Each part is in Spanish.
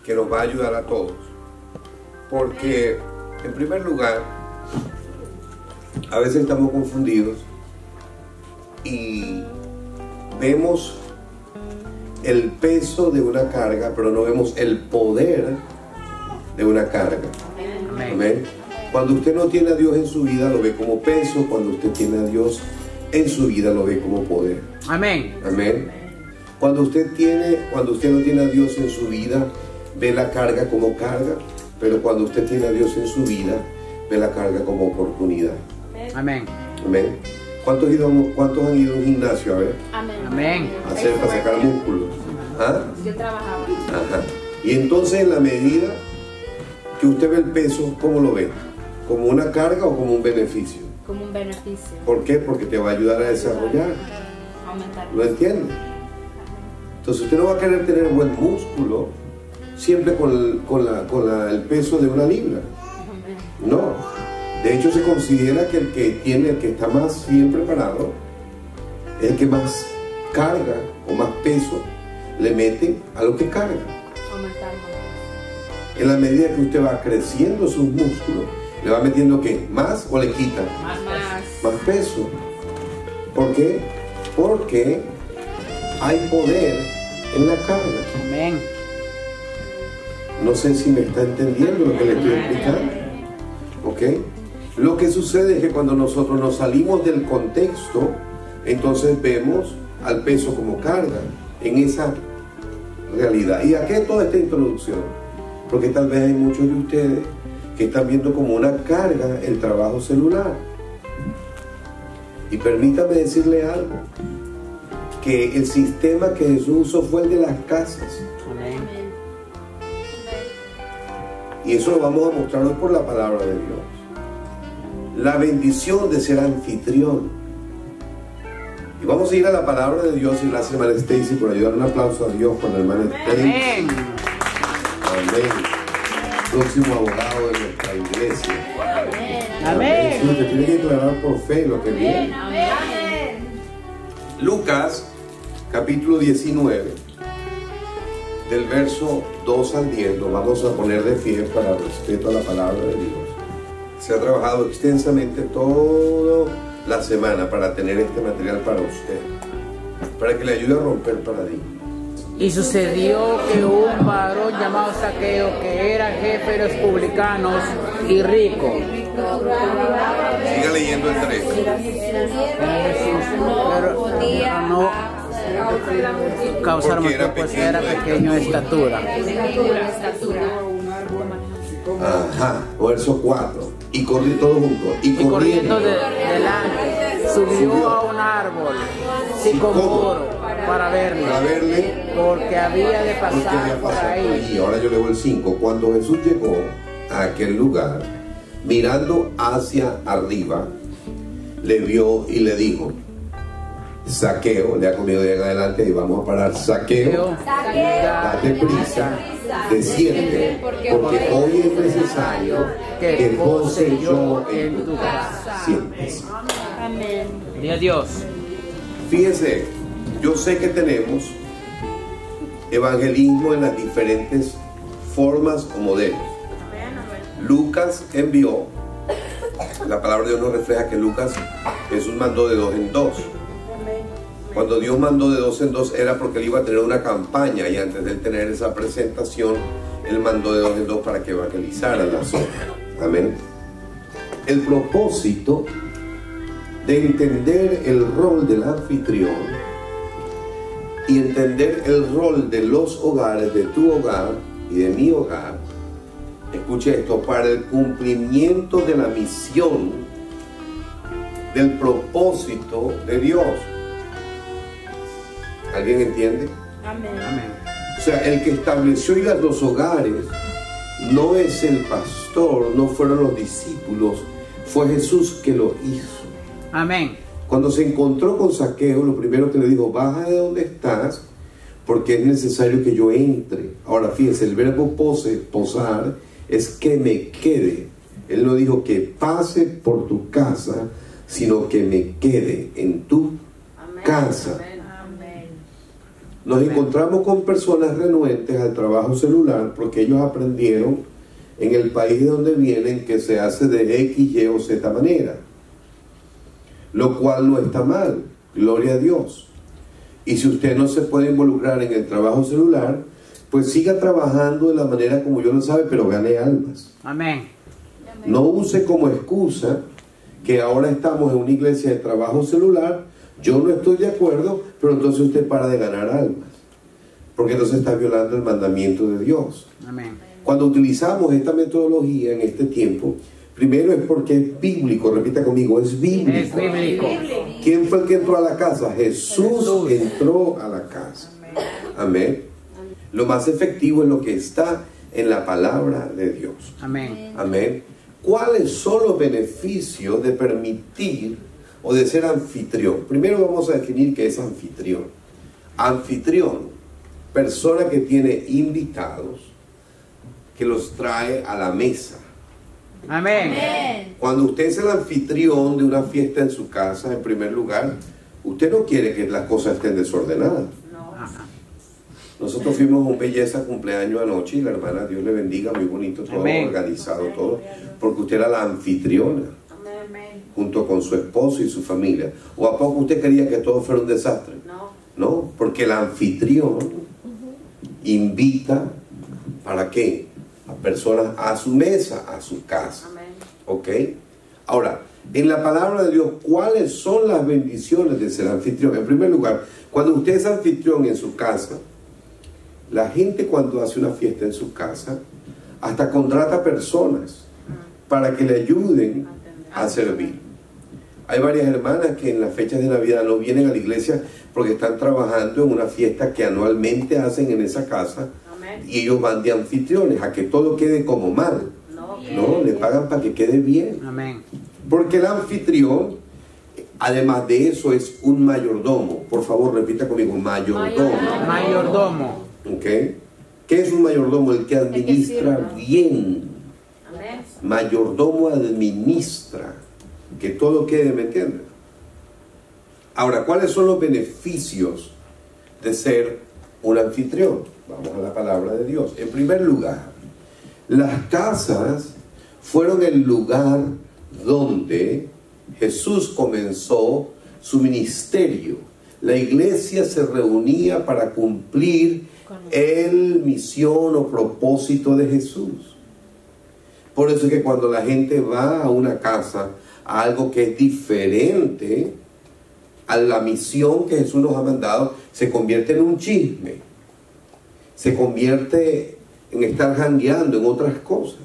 que nos va a ayudar a todos. Porque, en primer lugar, a veces estamos confundidos y vemos el peso de una carga, pero no vemos el poder de una carga. Amén. Cuando usted no tiene a Dios en su vida, lo ve como peso. Cuando usted tiene a Dios en su vida, lo ve como poder. Amén. Amén. Cuando usted no tiene a Dios en su vida, ve la carga como carga. Pero cuando usted tiene a Dios en su vida, ve la carga como oportunidad. Amén. Amén. ¿Cuántos han ido a un gimnasio? A ver. Amén. Amén. Para sacar músculos. ¿Ah? Yo trabajaba. Ajá. Y entonces, en la medida que usted ve el peso, ¿cómo lo ve? ¿Como una carga o como un beneficio? Como un beneficio. ¿Por qué? Porque te va a ayudar a desarrollar. Aumentar. ¿Lo entiende? Entonces usted no va a querer tener buen músculo siempre con el peso de una libra. No. De hecho, se considera que el que está más bien preparado es el que más carga o más peso le mete a lo que carga. Aumentar. En la medida que usted va creciendo sus músculos, ¿le va metiendo qué? ¿Más o le quita? Más peso. ¿Por qué? Porque hay poder en la carga. Amén. No sé si me está entendiendo lo que le estoy explicando. ¿Ok? Lo que sucede es que cuando nosotros nos salimos del contexto, entonces vemos al peso como carga en esa realidad. ¿Y a qué toda esta introducción? Porque tal vez hay muchos de ustedes que están viendo como una carga el trabajo celular. Y permítame decirle algo, que el sistema que Jesús usó fue el de las casas. Amén. Y eso lo vamos a mostrar hoy por la palabra de Dios. La bendición de ser anfitrión. Y vamos a ir a la palabra de Dios. Y gracias, hermana Stacy, por ayudar. Un aplauso a Dios con la hermana Stacy. Amén. Amén. Próximo abogado de nuestra iglesia. Amén. Lo que tiene que declarar por fe lo que viene. Lucas, capítulo 19, del verso 2 al 10, lo vamos a poner de pie para respeto a la palabra de Dios. Se ha trabajado extensamente toda la semana para tener este material para usted, para que le ayude a romper paradigmas. Y sucedió que un varón llamado Zaqueo, que era jefe de los publicanos y rico. Siga leyendo el 3. Pero no causar Porque mucho, pues era pequeño de estatura. Ajá, verso 4. Y corrió todo junto. Y corriendo delante, subió a un árbol sicomoro para verle, porque había de pasar por ahí. Y ahora yo leo el 5. Cuando Jesús llegó a aquel lugar, mirando hacia arriba, le vio y le dijo: Zaqueo, le ha comido de en adelante y vamos a parar. Zaqueo, date prisa, desciende, porque hoy es necesario que pose yo en tu casa. Siéntese. Amén. Gloria a Dios. Fíjese, yo sé que tenemos evangelismo en las diferentes formas o modelos. Lucas envió, la palabra de Dios nos refleja que Jesús mandó de 2 en 2. Cuando Dios mandó de 2 en 2 era porque él iba a tener una campaña, y antes de él tener esa presentación, él mandó de 2 en 2 para que evangelizara la zona. Amén. El propósito de entender el rol del anfitrión y entender el rol de los hogares, de tu hogar y de mi hogar, escuche esto, para el cumplimiento de la misión, del propósito de Dios. ¿Alguien entiende? Amén. Amén. O sea, el que estableció los hogares no es el pastor, no fueron los discípulos, fue Jesús que lo hizo. Amén. Cuando se encontró con Zaqueo, lo primero que le dijo: baja de donde estás, porque es necesario que yo entre. Ahora fíjense, el verbo posar es que me quede. Él no dijo que pase por tu casa, sino que me quede en tu casa. Nos encontramos con personas renuentes al trabajo celular porque ellos aprendieron en el país de donde vienen que se hace de X, Y o Z manera, lo cual no está mal, gloria a Dios. Y si usted no se puede involucrar en el trabajo celular, pues siga trabajando de la manera como yo lo sabe, pero gane almas. Amén. No use como excusa que ahora estamos en una iglesia de trabajo celular, yo no estoy de acuerdo, pero entonces usted para de ganar almas, porque entonces está violando el mandamiento de Dios. Amén. Cuando utilizamos esta metodología en este tiempo, primero es porque es bíblico, repita conmigo, es bíblico. Es bíblico. ¿Quién fue el que entró a la casa? Jesús entró a la casa. Amén. Lo más efectivo es lo que está en la palabra de Dios. Amén. Amén. ¿Cuáles son los beneficios de permitir o de ser anfitrión? Primero vamos a definir qué es anfitrión. Anfitrión, persona que tiene invitados, que los trae a la mesa. Amén. Cuando usted es el anfitrión de una fiesta en su casa, en primer lugar, usted no quiere que las cosas estén desordenadas. Nosotros fuimos a un belleza cumpleaños anoche y la hermana, Dios le bendiga, muy bonito todo, Amén. organizado todo, porque usted era la anfitriona, junto con su esposo y su familia. ¿O a poco usted quería que todo fuera un desastre? No, porque el anfitrión invita, ¿para qué? A personas a su mesa, a su casa. ¿Ok? Ahora, en la palabra de Dios, ¿cuáles son las bendiciones de ser anfitrión? En primer lugar, cuando usted es anfitrión en su casa, la gente cuando hace una fiesta en su casa, hasta contrata personas para que le ayuden a servir. Hay varias hermanas que en las fechas de Navidad no vienen a la iglesia porque están trabajando en una fiesta que anualmente hacen en esa casa. Y ellos van de anfitriones a que todo quede como mal. No, le pagan para que quede bien. Amén. Porque el anfitrión, además de eso, es un mayordomo. Por favor, repita conmigo, mayordomo. Mayordomo. ¿Ok? ¿Qué es un mayordomo? El que administra bien. Mayordomo administra que todo quede, ¿me entiendes? Ahora, ¿cuáles son los beneficios de ser un anfitrión? Vamos a la palabra de Dios. En primer lugar, las casas fueron el lugar donde Jesús comenzó su ministerio. La iglesia se reunía para cumplir el misión o propósito de Jesús. Por eso es que cuando la gente va a una casa, a algo que es diferente a la misión que Jesús nos ha mandado, se convierte en un chisme, se convierte en estar jangueando en otras cosas.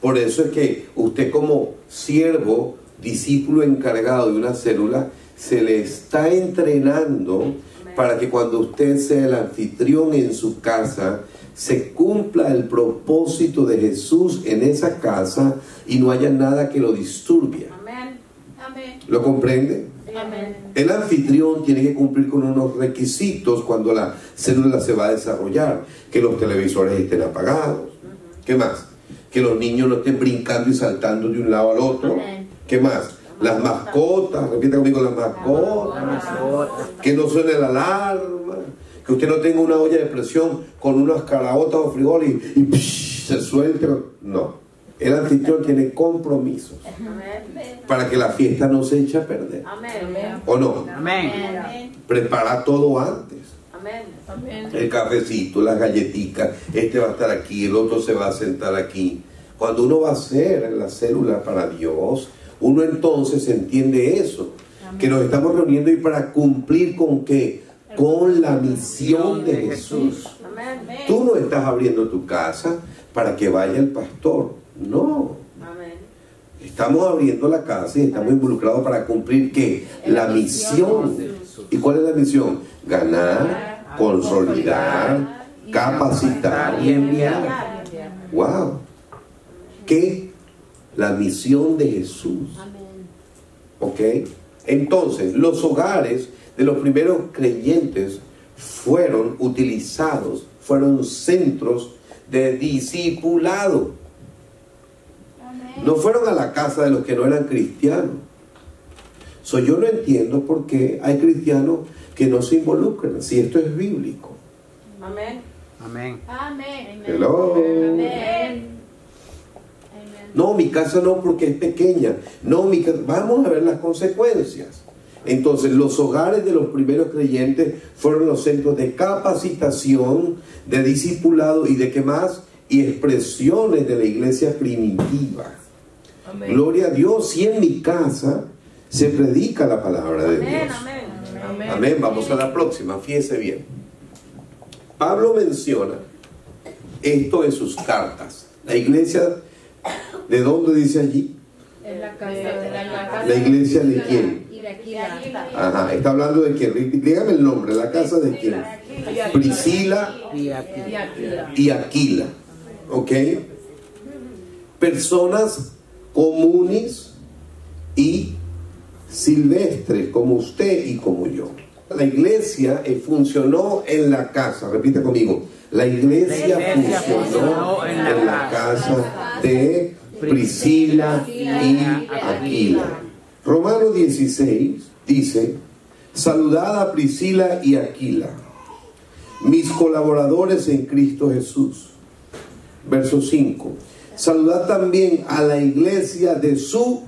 Por eso es que usted como siervo, discípulo encargado de una célula, se le está entrenando para que cuando usted sea el anfitrión en su casa, se cumpla el propósito de Jesús en esa casa y no haya nada que lo disturbie. ¿Lo comprende? El anfitrión tiene que cumplir con unos requisitos cuando la célula se va a desarrollar: que los televisores estén apagados. ¿Qué más? Que los niños no estén brincando y saltando de un lado al otro. ¿Qué más? Las mascotas, repita conmigo, las mascotas. Que no suene la alarma. Que usted no tenga una olla de presión con unas caraotas o frijoles y se suelte. No. El anfitrión tiene compromisos para que la fiesta no se eche a perder. ¿O no? Prepara todo antes. El cafecito, las galletitas, este va a estar aquí, el otro se va a sentar aquí. Cuando uno va a hacer la célula para Dios, uno entonces entiende eso, que nos estamos reuniendo y para cumplir ¿con qué? Con la misión de Jesús. Tú no estás abriendo tu casa para que vaya el pastor, no. Estamos abriendo la casa y estamos involucrados para cumplir ¿qué? La misión. ¿Y cuál es la misión? Ganar, consolidar, capacitar y enviar. ¡Wow! ¿Qué? La misión de Jesús. ¿Ok? Entonces, los hogares de los primeros creyentes fueron utilizados, fueron centros de discipulado. No fueron a la casa de los que no eran cristianos. Yo no entiendo por qué hay cristianos que no se involucran, si esto es bíblico. Amén. Amén. Amén. Hello. Amén. No, mi casa no porque es pequeña. No, mi casa. Vamos a ver las consecuencias. Entonces, los hogares de los primeros creyentes fueron los centros de capacitación, de discipulado y de qué más, y expresiones de la iglesia primitiva. Amén. Gloria a Dios, si en mi casa se predica la palabra de Dios. Amén. Amén. Amén. Vamos a la próxima, fíjese bien. Pablo menciona esto en sus cartas. La iglesia, ¿de dónde dice allí? En la casa. ¿La iglesia de quién? Ajá, está hablando de quién. Dígame el nombre, la casa de quién. Priscila y Aquila. ¿Ok? Personas comunes y silvestres, como usted y como yo. La iglesia funcionó en la casa. Repite conmigo. La iglesia funcionó en la casa de Priscila y Aquila. Romanos 16 dice: saludad a Priscila y Aquila, mis colaboradores en Cristo Jesús. Verso 5: saludad también a la iglesia de su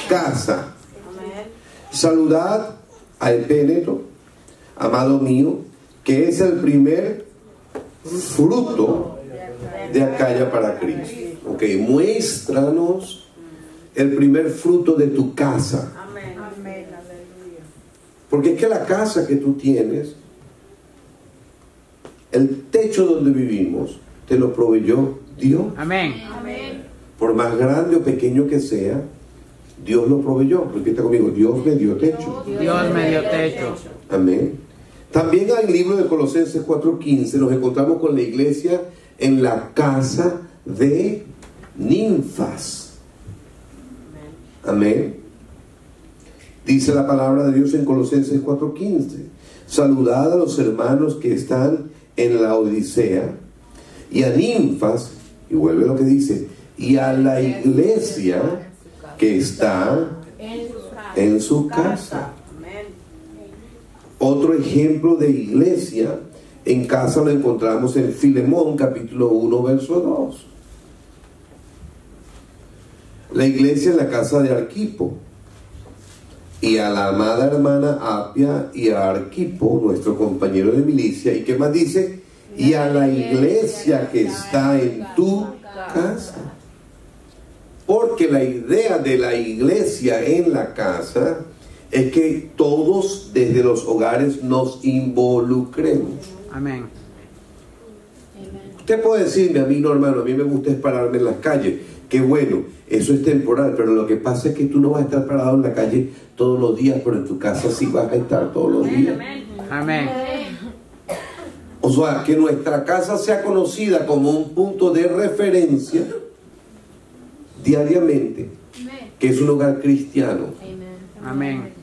casa. Saludad a Epéneto, amado mío, que es el primer fruto de Acaya para Cristo. Ok, muéstranos el primer fruto de tu casa. Amén. Porque es que la casa que tú tienes, el techo donde vivimos, te lo proveyó Dios. Amén. Por más grande o pequeño que sea, Dios lo proveyó. Repita conmigo: Dios me dio techo. Dios me dio techo. Amén. También en el libro de Colosenses 4:15 nos encontramos con la iglesia en la casa de ninfas. Amén. Dice la palabra de Dios en Colosenses 4:15: saludad a los hermanos que están en la Odisea y a ninfas, y vuelve lo que dice, y a la iglesia que está en su casa. Otro ejemplo de iglesia en casa lo encontramos en Filemón capítulo 1 verso 2. La iglesia en la casa de Arquipo, y a la amada hermana Apia y a Arquipo, nuestro compañero de milicia. ¿Y qué más dice? Y a la iglesia que está en tu casa. Porque la idea de la iglesia en la casa es que todos desde los hogares nos involucremos. Amén. Usted puede decirme: a mí no, hermano, a mí me gusta es pararme en las calles. Qué bueno, eso es temporal, pero lo que pasa es que tú no vas a estar parado en la calle todos los días, pero en tu casa sí vas a estar todos los días. Amén. O sea, que nuestra casa sea conocida como un punto de referencia diariamente, que es un hogar cristiano. Amén.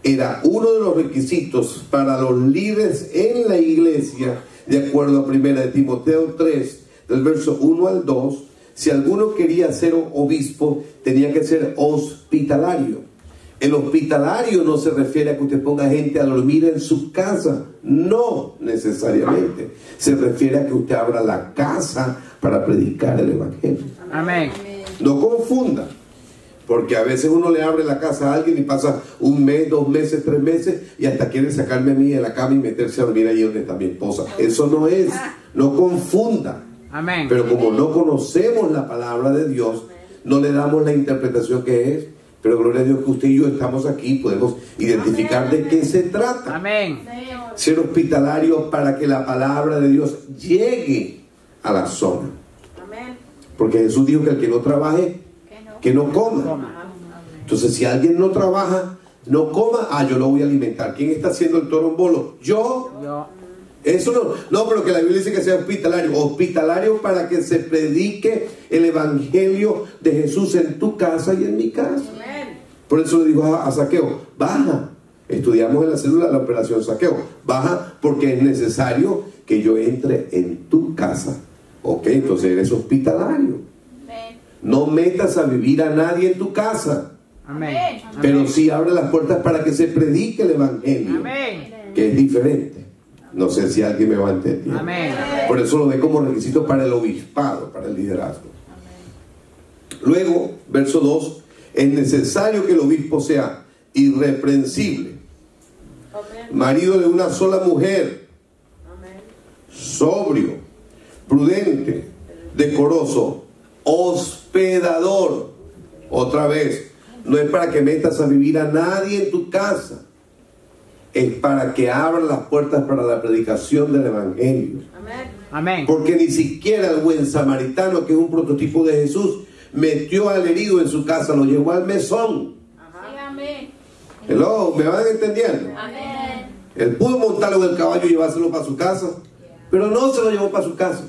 Era uno de los requisitos para los líderes en la iglesia, de acuerdo a 1 Timoteo 3, del verso 1 al 2. Si alguno quería ser obispo, tenía que ser hospitalario. El hospitalario no se refiere a que usted ponga gente a dormir en su casa, no necesariamente. Se refiere a que usted abra la casa para predicar el evangelio. Amén. No confunda, porque a veces uno le abre la casa a alguien y pasa 1 mes, 2 meses, 3 meses y hasta quiere sacarme a mí de la cama y meterse a dormir ahí donde está mi esposa. Eso no es, no confunda. Amén. Pero como no conocemos la palabra de Dios, no le damos la interpretación que es. Pero gloria a Dios que usted y yo estamos aquí, podemos identificar de qué se trata. Amén. Ser hospitalario para que la palabra de Dios llegue a la zona. Porque Jesús dijo que el que no trabaje, que no coma. Entonces, si alguien no trabaja, no coma, yo lo voy a alimentar. ¿Quién está haciendo el torombolo? Yo. Eso no, pero que la Biblia dice que sea hospitalario. Hospitalario para que se predique el evangelio de Jesús en tu casa y en mi casa. Por eso le dijo a Zaqueo: baja. Estudiamos en la célula la operación Zaqueo. Baja porque es necesario que yo entre en tu casa. Ok, entonces eres hospitalario. No metas a vivir a nadie en tu casa. Amén. Pero sí abre las puertas para que se predique el evangelio, Amén. que es diferente. No sé si alguien me va a entender. Amén. Por eso lo ve como requisito para el obispado, para el liderazgo. Luego, verso 2, es necesario que el obispo sea irreprensible, marido de una sola mujer, sobrio, prudente, decoroso, hospedador. Otra vez, no es para que metas a vivir a nadie en tu casa, es para que abran las puertas para la predicación del evangelio. Amén. Porque ni siquiera el buen samaritano, que es un prototipo de Jesús, metió al herido en su casa, lo llevó al mesón. Hello, ¿me van entendiendo? Amén. Él pudo montarlo en el caballo y llevárselo para su casa, pero no se lo llevó para su casa.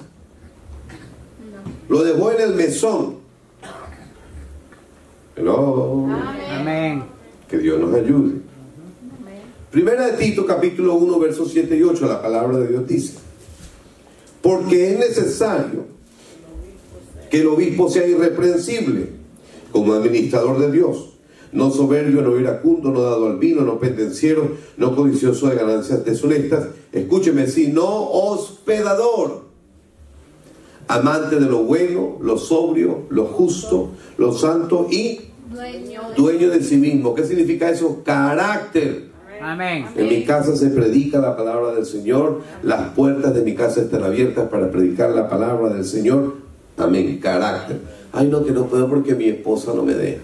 Lo dejó en el mesón. Hello. Amén. Que Dios nos ayude. Primera de Tito, capítulo 1, versos 7 y 8, la palabra de Dios dice: porque es necesario que el obispo sea irreprensible como administrador de Dios, no soberbio, no iracundo, no dado al vino, no pendenciero, no codicioso de ganancias deshonestas, escúcheme, sino hospedador, amante de lo bueno, lo sobrio, lo justo, lo santo y dueño de sí mismo. ¿Qué significa eso? Carácter. Amén. En mi casa se predica la palabra del Señor. Las puertas de mi casa están abiertas para predicar la palabra del Señor. Amén. Carácter. Ay, no, que no puedo porque mi esposa no me deja.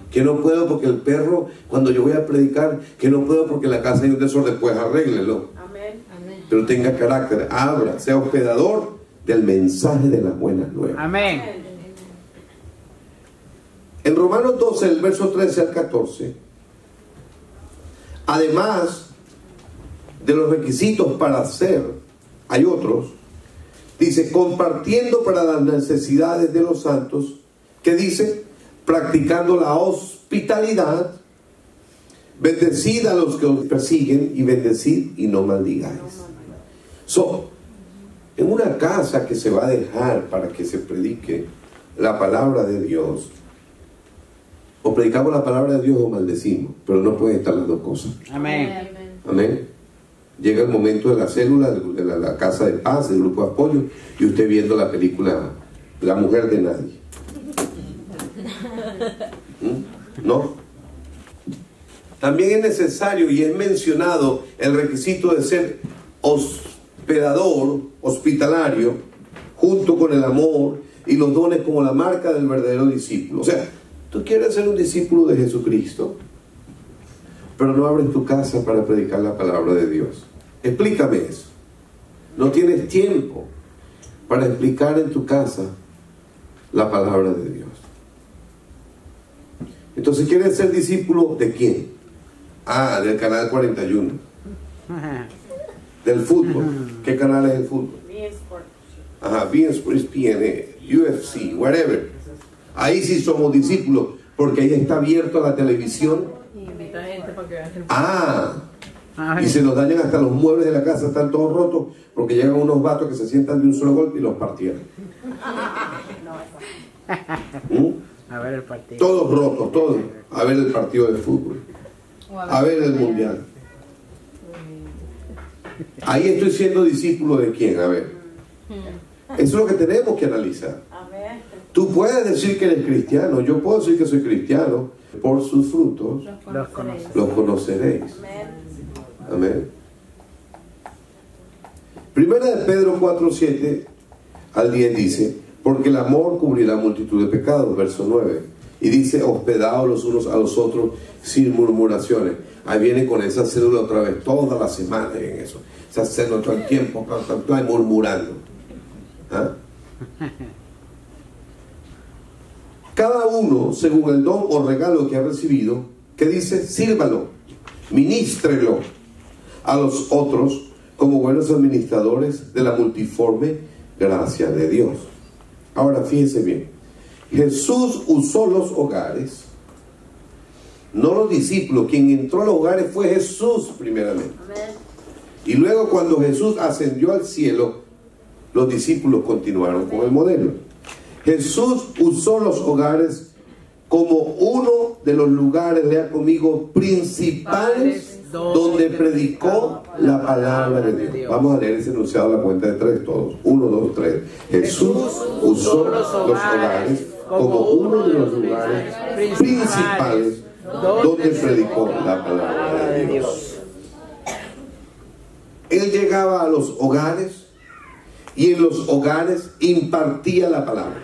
Que no puedo porque el perro, cuando yo voy a predicar, que no puedo porque en la casa hay un desorden. Pues arréglelo. Pero tenga carácter. Abra, sea hospedador del mensaje de las buenas nuevas. Amén. En Romanos 12, el verso 13 al 14, además de los requisitos para hacer, hay otros. Dice, compartiendo para las necesidades de los santos. ¿Qué dice? Practicando la hospitalidad. Bendecid a los que os persiguen y bendecid y no maldigáis. En una casa que se va a dejar para que se predique la palabra de Dios, o predicamos la palabra de Dios o maldecimos, pero no pueden estar las dos cosas. Amén. Amén. Llega el momento de la célula, de la casa de paz, del grupo de apoyo, y usted viendo la película La mujer de nadie. ¿No? También es necesario y es mencionado el requisito de ser hospedador, hospitalario, junto con el amor y los dones como la marca del verdadero discípulo. O sea, tú quieres ser un discípulo de Jesucristo, pero no abres tu casa para predicar la palabra de Dios. Explícame eso. No tienes tiempo para explicar en tu casa la palabra de Dios. Entonces, ¿quieres ser discípulo de quién? Ah, del canal 41. Del fútbol. ¿Qué canal es el fútbol? Ajá, BeIN Sports, PNE, UFC, whatever. Ahí sí somos discípulos, porque ahí está abierto la televisión. Y se nos dañan hasta los muebles de la casa, están todos rotos, porque llegan unos vatos que se sientan de un solo golpe y los partieron. A ver el partido. Todos rotos, todos. A ver el partido de fútbol. A ver el mundial. Ahí estoy siendo discípulo de quién, a ver. Eso es lo que tenemos que analizar. Tú puedes decir que eres cristiano, yo puedo decir que soy cristiano. Por sus frutos los conoceréis. Amén. Primera de Pedro 4, 7 al 10 dice: porque el amor cubrirá multitud de pecados, verso 9. Y dice: hospedaos los unos a los otros sin murmuraciones. Ahí viene con esa célula otra vez, toda la semana en eso. Esa célula todo el tiempo, murmurando. ¿Ah? Cada uno, según el don o regalo que ha recibido, que dice, sírvalo, ministrelo a los otros como buenos administradores de la multiforme gracia de Dios. Ahora fíjense bien, Jesús usó los hogares, no los discípulos. Quien entró a los hogares fue Jesús primeramente. Y luego, cuando Jesús ascendió al cielo, los discípulos continuaron con el modelo. Jesús usó los hogares como uno de los lugares, lea conmigo, principales donde predicó la palabra de Dios. Vamos a leer ese enunciado a la cuenta de 3 todos. 1, 2, 3. Jesús usó los hogares como uno de los lugares principales donde predicó la palabra de Dios. Él llegaba a los hogares y en los hogares impartía la palabra.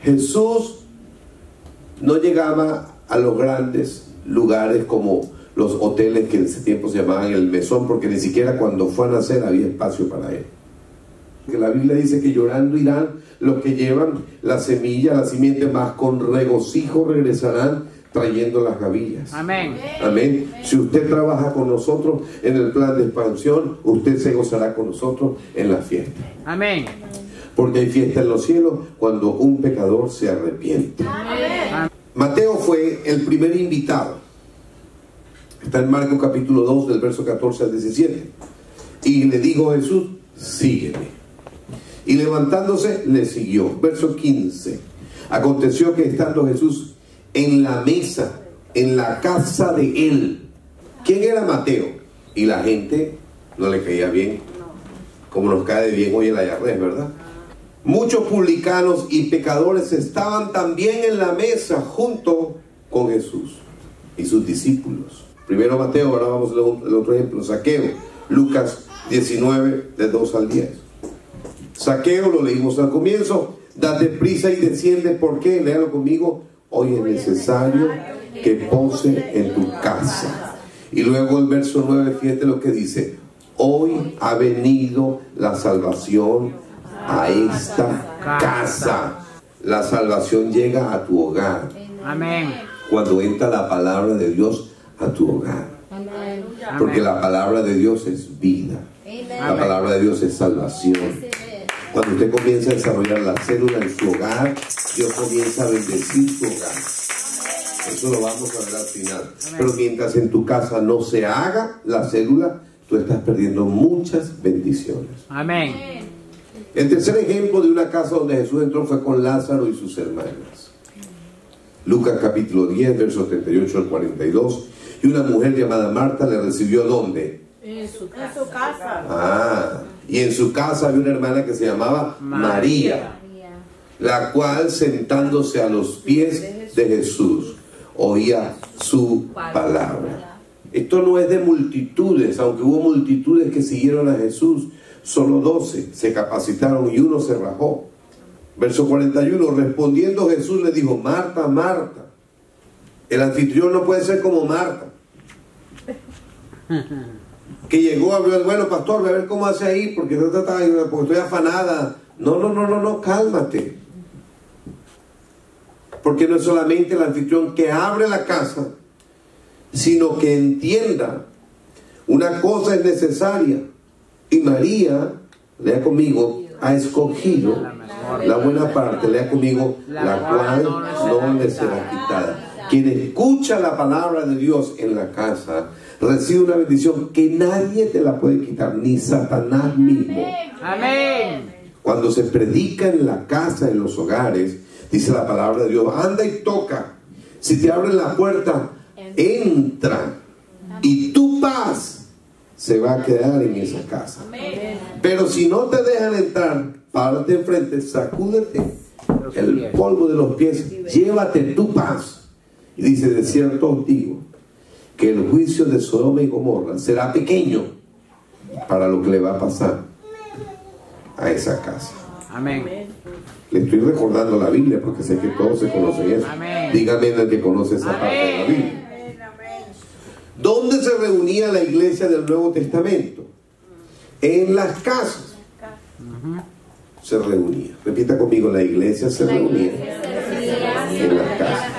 Jesús no llegaba a los grandes lugares como los hoteles que en ese tiempo se llamaban el mesón, porque ni siquiera cuando fue a nacer había espacio para él. Que la Biblia dice que llorando irán los que llevan la semilla, la simiente, más con regocijo regresarán trayendo las gavillas. Amén. Amén. Si usted trabaja con nosotros en el plan de expansión, usted se gozará con nosotros en la fiesta. Amén. Porque hay fiesta en los cielos cuando un pecador se arrepiente. Amén. Mateo fue el primer invitado. Está en Marcos capítulo 2 del verso 14 al 17. Y le dijo a Jesús, sígueme. Y levantándose le siguió. Verso 15. Aconteció que estando Jesús en la mesa, en la casa de él. ¿Quién era Mateo? Y la gente no le caía bien, como nos cae bien hoy en la Yarres, ¿verdad? Muchos publicanos y pecadores estaban también en la mesa junto con Jesús y sus discípulos. Primero Mateo, ahora vamos al otro ejemplo, Zaqueo, Lucas 19, de 2 al 10. Zaqueo, lo leímos al comienzo, date prisa y desciende, ¿por qué? Léalo conmigo, hoy es necesario que pose en tu casa. Y luego el verso 9, fíjate lo que dice, hoy ha venido la salvación a esta casa. La salvación llega a tu hogar. Amén. Cuando entra la palabra de Dios a tu hogar. Amén. Porque la palabra de Dios es vida. La palabra de Dios es salvación. Cuando usted comienza a desarrollar la célula en su hogar, Dios comienza a bendecir su hogar. Eso lo vamos a ver al final. Pero mientras en tu casa no se haga la célula, tú estás perdiendo muchas bendiciones. Amén. El tercer ejemplo de una casa donde Jesús entró fue con Lázaro y sus hermanas. Lucas capítulo 10, versos 38 al 42. Y una mujer llamada Marta le recibió ¿dónde? En su casa. Y en su casa había una hermana que se llamaba María, la cual sentándose a los pies de Jesús oía su palabra. Esto no es de multitudes, aunque hubo multitudes que siguieron a Jesús. Solo 12 se capacitaron y uno se rajó. Verso 41, respondiendo Jesús le dijo, Marta, Marta, el anfitrión no puede ser como Marta, que llegó a ver, bueno pastor, a ver cómo hace ahí, porque estoy afanada. No, cálmate. Porque no es solamente el anfitrión que abre la casa, sino que entienda, una cosa es necesaria. Y María, lea conmigo, ha escogido la buena parte, lea conmigo, la cual no le será quitada. Quien escucha la palabra de Dios en la casa, recibe una bendición que nadie te la puede quitar, ni Satanás mismo. Amén. Cuando se predica en la casa, en los hogares, dice la palabra de Dios, anda y toca. Si te abren la puerta, entra. Y tu paz se va a quedar en esa casa. Pero si no te dejan entrar, párate enfrente, sacúdete el polvo de los pies, llévate tu paz. Y dice, de cierto os digo, que el juicio de Sodoma y Gomorra será pequeño para lo que le va a pasar a esa casa. Amén. Le estoy recordando la Biblia porque sé que todos se conocen eso. Amén. Dígame el que conoce esa parte de la Biblia. ¿Dónde se reunía la iglesia del Nuevo Testamento? En las casas. Se reunía. Repita conmigo, la iglesia se reunía en las casas.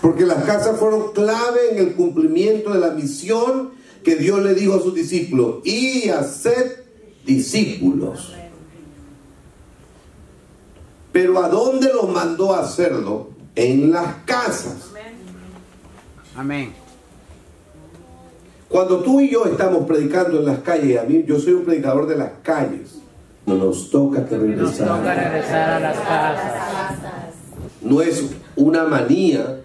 Porque las casas fueron clave en el cumplimiento de la misión que Dios le dijo a sus discípulos: y hacer discípulos. Pero ¿a dónde los mandó a hacerlo? En las casas. Amén. Cuando tú y yo estamos predicando en las calles, yo soy un predicador de las calles, no nos toca que regresar. Nos toca regresar a las casas. no es una manía,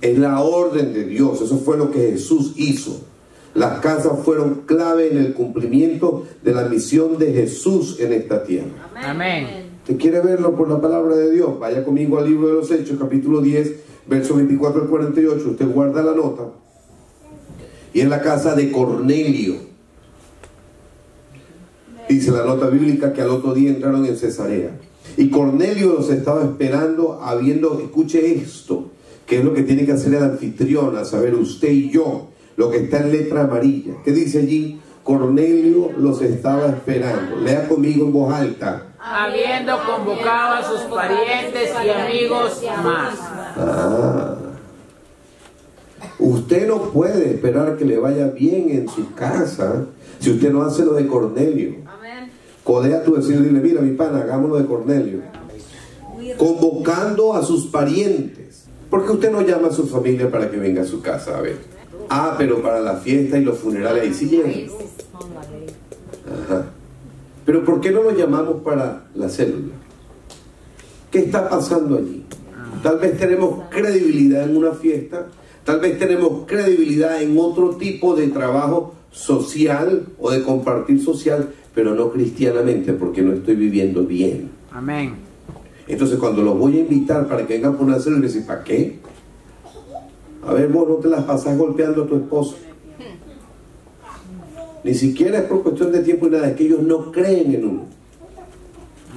es la orden de Dios. Eso fue lo que Jesús hizo. Las casas fueron clave en el cumplimiento de la misión de Jesús en esta tierra. Amén. ¿Usted quiere verlo por la palabra de Dios? Vaya conmigo al libro de los Hechos, capítulo 10, versos 24 al 48. Usted guarda la nota. Y en la casa de Cornelio. Dice la nota bíblica que al otro día entraron en Cesarea. Y Cornelio los estaba esperando, escuche esto, que es lo que tiene que hacer el anfitrión, a saber, usted y yo, lo que está en letra amarilla. ¿Qué dice allí? Cornelio los estaba esperando. Lea conmigo en voz alta. Habiendo convocado a sus parientes y amigos más. Usted no puede esperar que le vaya bien en su casa si usted no hace lo de Cornelio. Codea a tu vecino y dile, mira mi pana, hagámoslo de Cornelio. Convocando a sus parientes. ¿Por qué usted no llama a su familia para que venga a su casa? A ver. Pero para la fiesta y los funerales ahí sí llegan. Ajá. Pero ¿por qué no lo llamamos para la célula? ¿Qué está pasando allí? Tal vez tenemos credibilidad en una fiesta, tal vez tenemos credibilidad en otro tipo de trabajo social o de compartir social, pero no cristianamente, porque no estoy viviendo bien. Amén. Entonces cuando los voy a invitar para que vengan por una célula, dicen, ¿para qué? A ver, vos no te las pasás golpeando a tu esposo. Ni siquiera es por cuestión de tiempo y nada, es que ellos no creen en uno.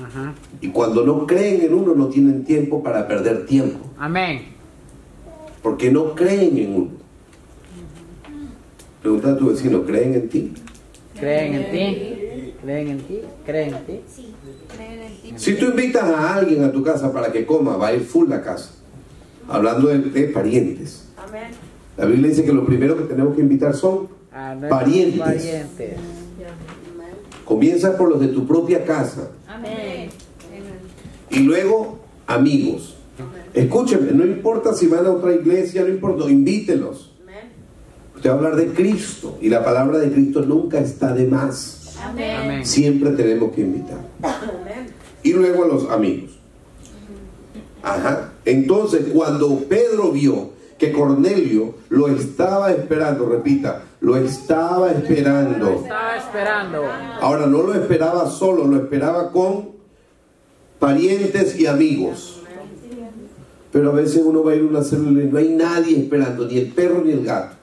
Ajá. Y cuando no creen en uno, no tienen tiempo para perder tiempo. Amén. Porque no creen en uno. Pregunta a tu vecino, ¿creen en ti? ¿Creen en ti? ¿Creen en ti? ¿Creen en ti? Sí, creen en ti. Si tú invitas a alguien a tu casa para que coma, va a ir full la casa. Hablando de parientes. Amén. La Biblia dice que lo primero que tenemos que invitar son parientes. Comienza por los de tu propia casa. Amén. Y luego amigos. Escúcheme, no importa si van a otra iglesia, no importa, invítelos. Usted va a hablar de Cristo y la palabra de Cristo nunca está de más. Amén. Siempre tenemos que invitar. Y luego a los amigos. Ajá. Entonces, cuando Pedro vio que Cornelio lo estaba esperando, repita, lo estaba esperando. Lo estaba esperando. Ahora, no lo esperaba solo, lo esperaba con parientes y amigos. Pero a veces uno va a ir a una célula y no hay nadie esperando, ni el perro ni el gato.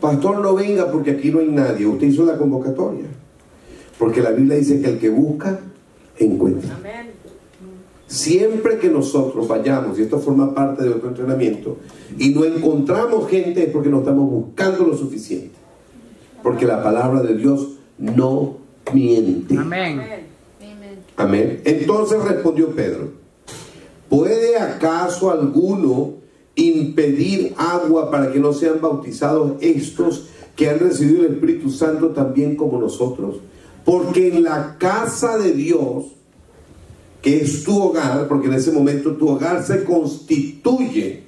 Pastor, no venga porque aquí no hay nadie. Usted hizo la convocatoria. Porque la Biblia dice que el que busca, encuentra. Siempre que nosotros vayamos, y esto forma parte de otro entrenamiento, y no encontramos gente, es porque no estamos buscando lo suficiente. Porque la palabra de Dios no miente. Amén. Amén. Entonces respondió Pedro, ¿puede acaso alguno impedir agua para que no sean bautizados estos que han recibido el Espíritu Santo también como nosotros? Porque en la casa de Dios, que es tu hogar, porque en ese momento tu hogar se constituye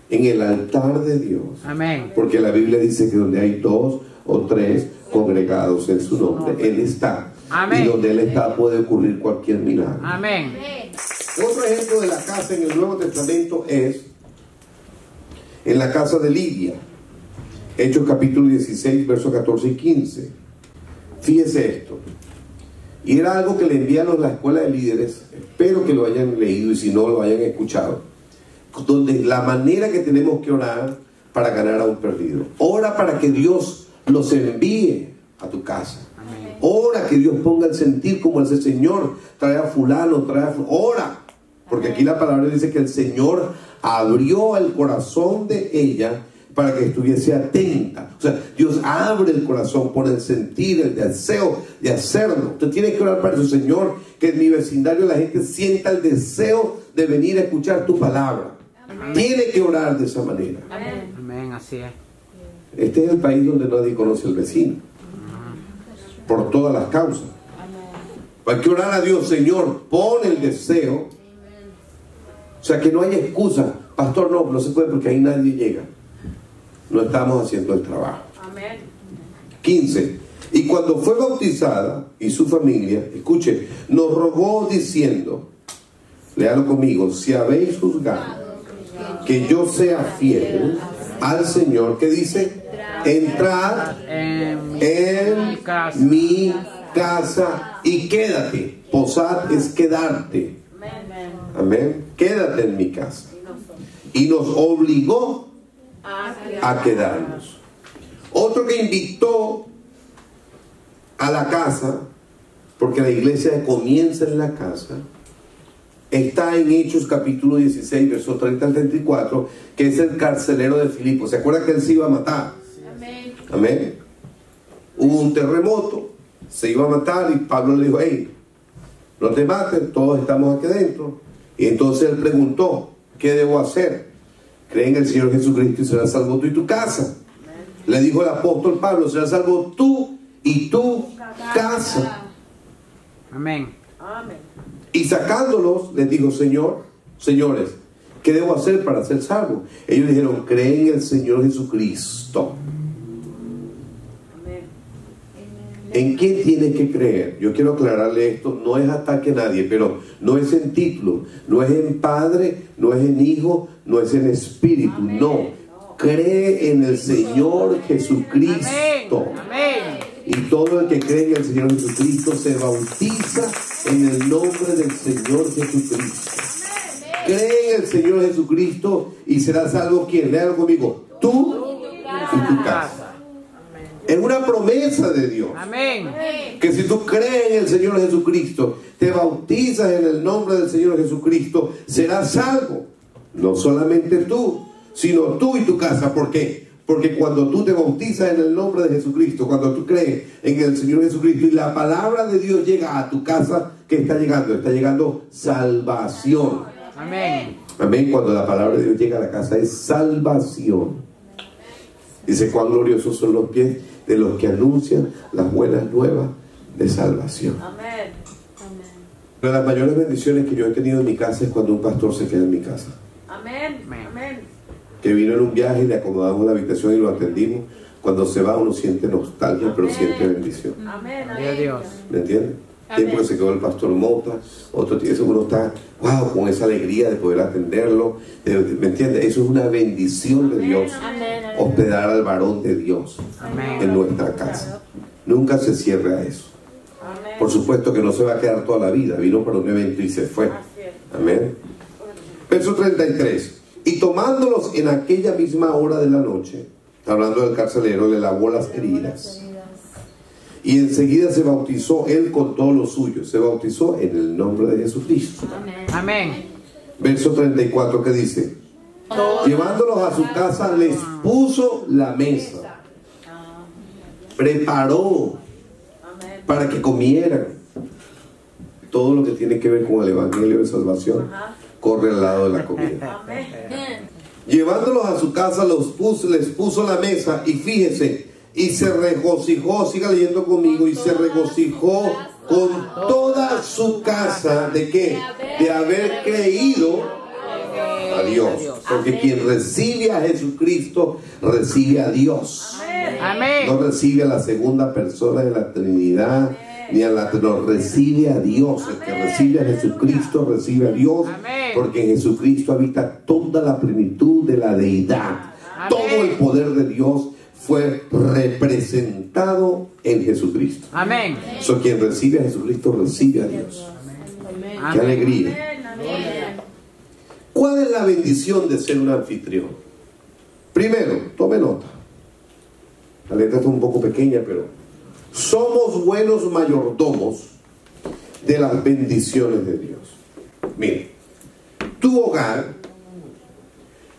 en el altar de Dios. Amén. Porque la Biblia dice que donde hay 2 o 3 congregados en su nombre, Él está. Amén. Y donde Él está puede ocurrir cualquier milagro. Amén. Otro ejemplo de la casa en el Nuevo Testamento es en la casa de Lidia. Hechos capítulo 16, versos 14 y 15. Fíjese esto. Y era algo que le enviaron a la escuela de líderes. Espero que lo hayan leído y si no lo hayan escuchado. Donde la manera que tenemos que orar para ganar a un perdido. Ora para que Dios los envíe a tu casa. Amén. Ora que Dios ponga el sentir como ese Señor trae a fulano, ora. Porque aquí la palabra dice que el Señor abrió el corazón de ella para que estuviese atenta. O sea, Dios abre el corazón, pone el sentir, el deseo de hacerlo. Usted tiene que orar para eso, Señor, que en mi vecindario la gente sienta el deseo de venir a escuchar tu palabra. Amén. Tiene que orar de esa manera. Amén. Amén, así es. Este es el país donde nadie conoce al vecino. Por todas las causas. Hay que orar a Dios, Señor, pon el deseo. O sea, que no haya excusa. Pastor, no se puede porque ahí nadie llega. No estamos haciendo el trabajo. Amén. 15. Y cuando fue bautizada y su familia, escuche, nos rogó diciendo, léalo conmigo, si habéis juzgado que yo sea fiel al Señor, ¿qué dice? Entrad en mi casa y quédate. Posad es quedarte. Amén. Quédate en mi casa. Y nos obligó a quedarnos. Otro que invitó a la casa, porque la iglesia comienza en la casa, está en Hechos capítulo 16, versos 30 al 34, que es el carcelero de Filipo. ¿Se acuerda que él se iba a matar? Amén. Amén. Hubo un terremoto, se iba a matar y Pablo le dijo, hey, no te mates, todos estamos aquí dentro. Y entonces él preguntó, ¿qué debo hacer? Cree en el Señor Jesucristo y serás salvo tú y tu casa. Le dijo el apóstol Pablo, serás salvo tú y tu casa. Amén. Y sacándolos, les dijo, señores, ¿qué debo hacer para ser salvo? Ellos dijeron, cree en el Señor Jesucristo. ¿En quién tiene que creer? Yo quiero aclararle esto, no es ataque a nadie, pero no es en título, no es en Padre, no es en Hijo, no es en Espíritu, no. Cree en el Señor Jesucristo. Y todo el que cree en el Señor Jesucristo se bautiza en el nombre del Señor Jesucristo. Cree en el Señor Jesucristo y será salvo. ¿Quién? Léalo conmigo. Tú y tu casa. Es una promesa de Dios. Amén. Que si tú crees en el Señor Jesucristo, te bautizas en el nombre del Señor Jesucristo, serás salvo. No solamente tú, sino tú y tu casa. ¿Por qué? Porque cuando tú te bautizas en el nombre de Jesucristo, cuando tú crees en el Señor Jesucristo y la palabra de Dios llega a tu casa, ¿qué está llegando? Está llegando salvación. Amén. Amén. Cuando la palabra de Dios llega a la casa es salvación. Dice, cuán gloriosos son los pies de los que anuncian las buenas nuevas de salvación. Amén. Una de las mayores bendiciones que yo he tenido en mi casa es cuando un pastor se queda en mi casa. Amén. Amén. Que vino en un viaje y le acomodamos la habitación y lo atendimos. Cuando se va uno siente nostalgia, Amén. pero siente bendición. Amén. Dios. ¿Me entiendes? Tiempo que se quedó el pastor Mota, otro tiempo uno está, wow, con esa alegría de poder atenderlo. ¿Me entiendes? Eso es una bendición de Dios. Amén. Hospedar al varón de Dios en nuestra casa. Nunca se cierre a eso. Amén. Por supuesto que no se va a quedar toda la vida. Vino para un evento y se fue. Amén. Verso 33. Y tomándolos en aquella misma hora de la noche, hablando del carcelero, le lavó las heridas. Y enseguida se bautizó él con todos los suyos. Se bautizó en el nombre de Jesucristo. Amén. Verso 34, que dice: llevándolos a su casa, les puso la mesa. Preparó para que comieran. Todo lo que tiene que ver con el evangelio de salvación corre al lado de la comida. Llevándolos a su casa, les puso la mesa. Y fíjese, y se regocijó, siga leyendo conmigo, y se regocijó con toda su casa. ¿De qué? De haber creído a Dios. Porque quien recibe a Jesucristo recibe a Dios. Amén. No recibe a la segunda persona de la Trinidad, ni a la que nos recibe a Dios. El que recibe a Jesucristo recibe a Dios. Porque en Jesucristo habita toda la plenitud de la deidad. Todo el poder de Dios fue representado en Jesucristo. Amén. So, quien recibe a Jesucristo recibe a Dios. Qué alegría. ¿Cuál es la bendición de ser un anfitrión? Primero, tome nota. La letra está un poco pequeña, pero somos buenos mayordomos de las bendiciones de Dios. Mire, tu hogar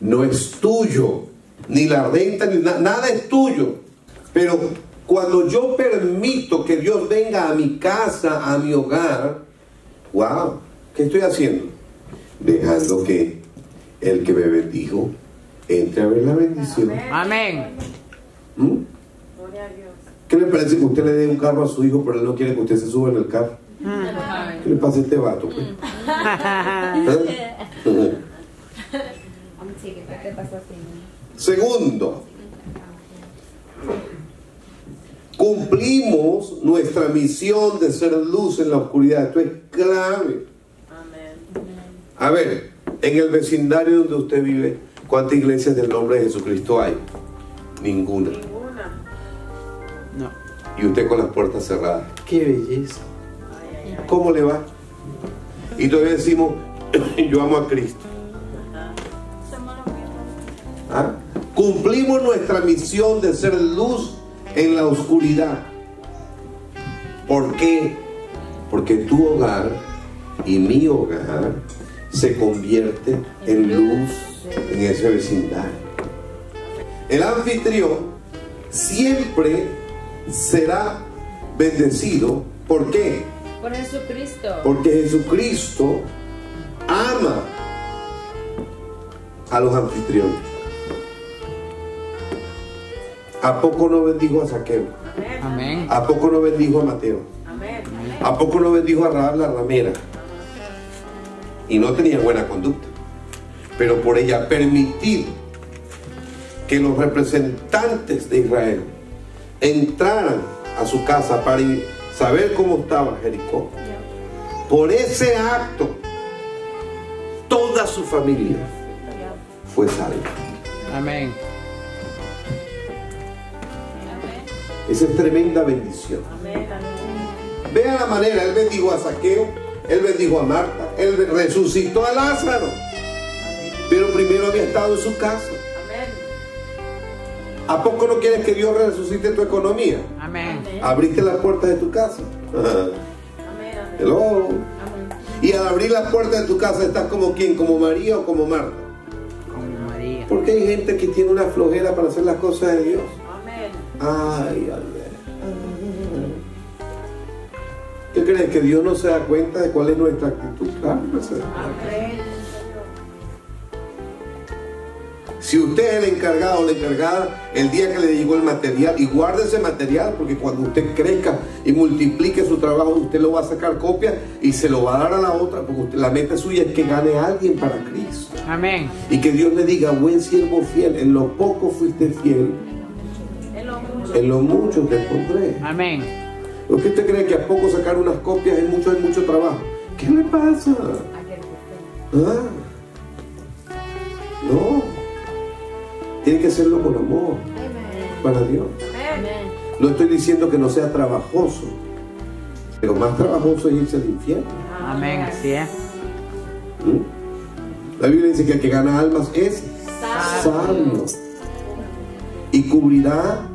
no es tuyo, ni la renta, ni nada es tuyo. Pero cuando yo permito que Dios venga a mi casa, a mi hogar, wow, ¿qué estoy haciendo? Dejando que el que me bendijo entre a ver la bendición. Amén. ¿Qué le parece que usted le dé un carro a su hijo, pero él no quiere que usted se suba en el carro? ¿Qué le pasa a este vato? Pues? Segundo, Cumplimos nuestra misión de ser luz en la oscuridad. Esto es clave. A ver, en el vecindario donde usted vive, ¿cuántas iglesias del nombre de Jesucristo hay? Ninguna. No. Y usted con las puertas cerradas. ¡Qué belleza! ¿Cómo le va? Y todavía decimos, yo amo a Cristo. ¿Ah? Cumplimos nuestra misión de ser luz en la oscuridad. ¿Por qué? Porque tu hogar y mi hogar se convierte en luz en ese vecindario. El anfitrión siempre será bendecido. ¿Por qué? Por Jesucristo. Porque Jesucristo ama a los anfitriones. ¿A poco no bendijo a Zaqueo? Amén. ¿A poco no bendijo a Mateo? Amén. ¿A poco no bendijo a Rahab la ramera? Y no tenía buena conducta, pero por ella permitir que los representantes de Israel entraran a su casa para saber cómo estaba Jericó, por ese acto toda su familia fue salva. Amén. Esa es tremenda bendición. Vean la manera, él bendijo a Zaqueo, él bendijo a Marta, él resucitó a Lázaro, pero primero había estado en su casa. ¿A poco no quieres que Dios resucite tu economía? Amén. Abriste las puertas de tu casa. Hello. Y al abrir las puertas de tu casa estás como ¿quién? ¿Como María o como Marta? Como María. Porque hay gente que tiene una flojera para hacer las cosas de Dios. Ay, Albert. ¿Qué crees? ¿Que Dios no se da cuenta de cuál es nuestra actitud? Claro que se da cuenta. Si usted es el encargado o la encargada, el día que le llegó el material, y guarde ese material, porque cuando usted crezca y multiplique su trabajo, usted lo va a sacar copia y se lo va a dar a la otra, porque usted, la meta suya es que gane a alguien para Cristo. Amén. Y que Dios le diga, buen siervo fiel, en lo poco fuiste fiel, en lo mucho te pondré. Amén. ¿Por qué usted cree que a poco sacar unas copias es mucho trabajo? ¿Qué le pasa? ¿Ah? No. Tiene que hacerlo con amor. Para Dios. No estoy diciendo que no sea trabajoso, pero más trabajoso es irse al infierno. Amén, así es. La Biblia dice que el que gana almas es sabio y cubrirá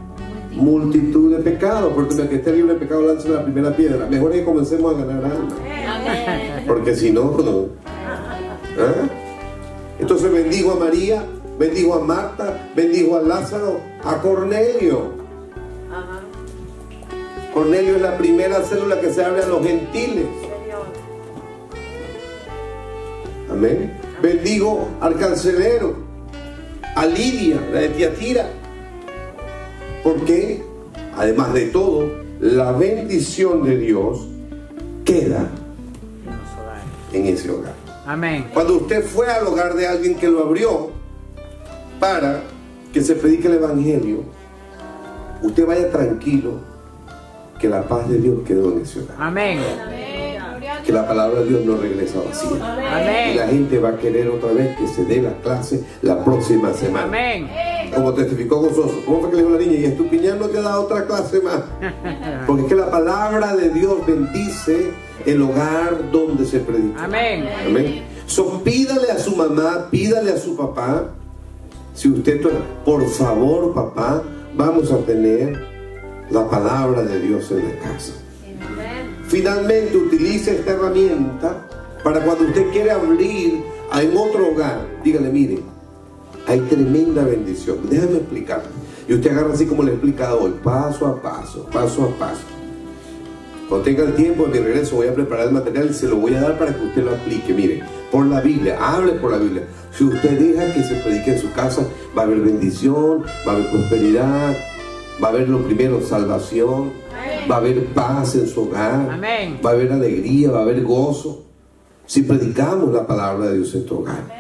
multitud de pecados. Porque el que esté libre de pecado lance la primera piedra. Mejor es que comencemos a ganar almas, porque si no, no. ¿Ah? Entonces bendigo a María, bendigo a Marta, bendigo a Lázaro, a Cornelio. Cornelio es la primera célula que se abre a los gentiles. Amén. Bendigo al carcelero, a Lidia, la de Tiatira. Porque, además de todo, la bendición de Dios queda en ese hogar. Amén. Cuando usted fue al hogar de alguien que lo abrió para que se predique el evangelio, usted vaya tranquilo que la paz de Dios quedó en ese hogar. Amén. Que la palabra de Dios no regresa vacía. Amén. Y la gente va a querer otra vez que se dé la clase la próxima semana. Amén. Como testificó Gozoso. ¿Cómo fue que le dijo la niña? Y Estupiñán no te da otra clase más. Porque es que la palabra de Dios bendice el hogar donde se predica. Amén. Amén. So, pídale a su mamá, pídale a su papá. Si usted, por favor, papá, vamos a tener la palabra de Dios en la casa. Finalmente, utilice esta herramienta para cuando usted quiere abrir en otro hogar. Dígale, mire, hay tremenda bendición. Déjame explicarle. Y usted agarra así como le he explicado hoy, paso a paso, paso a paso. Cuando tenga el tiempo de mi regreso voy a preparar el material y se lo voy a dar para que usted lo aplique. Mire, por la Biblia, hable por la Biblia. Si usted deja que se predique en su casa, va a haber bendición, va a haber prosperidad, va a haber lo primero, salvación, va a haber paz en su hogar, Amén. Va a haber alegría, va a haber gozo. Si predicamos la palabra de Dios en tu hogar.